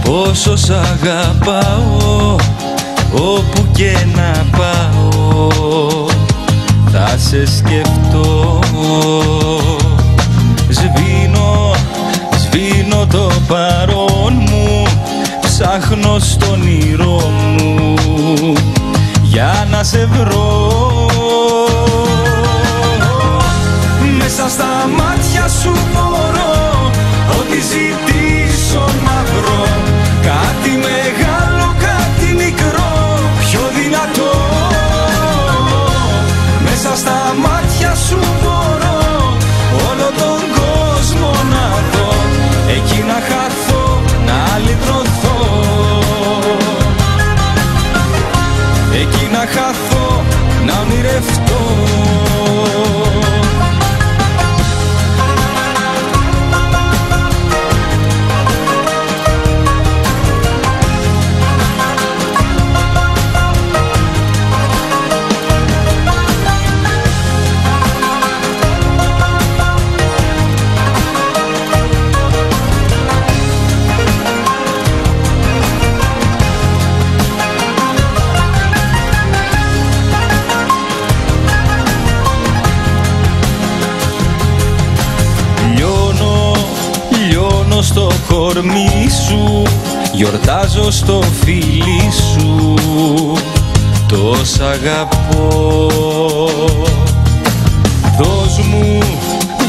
Πόσο σ' αγαπάω, όπου και να πάω θα σε σκεφτώ. Σβήνω το παρόν μου, ψάχνω στον όνειρό μου για να σε βρω. Μέσα στα μάτια σου μπορώ ό,τι ζητήσω να βρω. Κάτι μεγάλο, κάτι μικρό, πιο δυνατό. Μέσα στα μάτια σου μπορώ όλο τον κόσμο να δω. Εκεί να χαθώ, να λυτρωθώ. Εκεί να χαθώ, να ονειρευτώ. Στο κορμί σου, γιορτάζω στο φίλι σου, τόσα αγαπώ.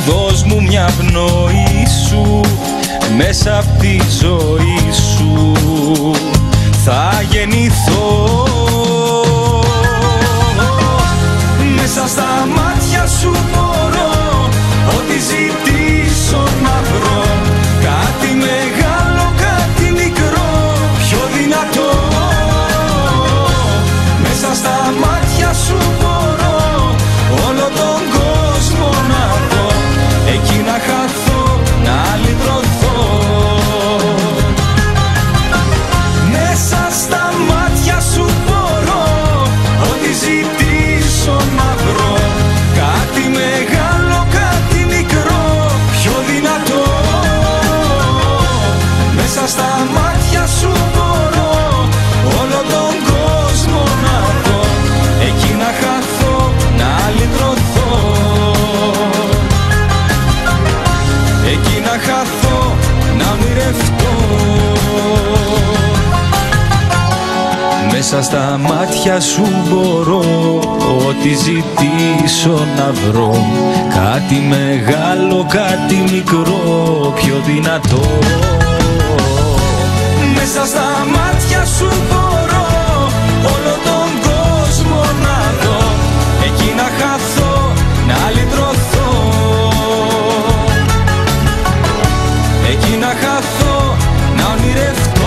Δώσ' μου μια πνοή σου, μέσα απ' τη ζωή σου θα γεννηθώ. Μέσα στα μάτια σου μπορώ ό,τι ζητήσω να βρω. Κάτι μεγάλο, κάτι μικρό, πιο δυνατό. Μέσα στα μάτια σου μπορώ όλο τον κόσμο να δω. Εκεί να χαθώ, να λυτρωθώ. Μέσα στα μάτια σου μπορώ ό,τι ζητήσω να βρω. Κάτι μεγάλο, κάτι μικρό, πιο δυνατό. Μέσα στα μάτια σου μπορώ όλο τον κόσμο να δω. Εκεί να χαθώ, να λυτρωθώ. Εκεί να χαθώ, να ονειρευτώ. Μέσα στα μάτια σου μπορώ ό,τι ζητήσω να βρω. Κάτι μεγάλο, κάτι μικρό, πιο δυνατό. Μέσα στα μάτια σου μπορώ όλο τον κόσμο να δω. Εκεί να χαθώ, να λυτρωθώ. Εκεί να χαθώ, να ονειρευτώ.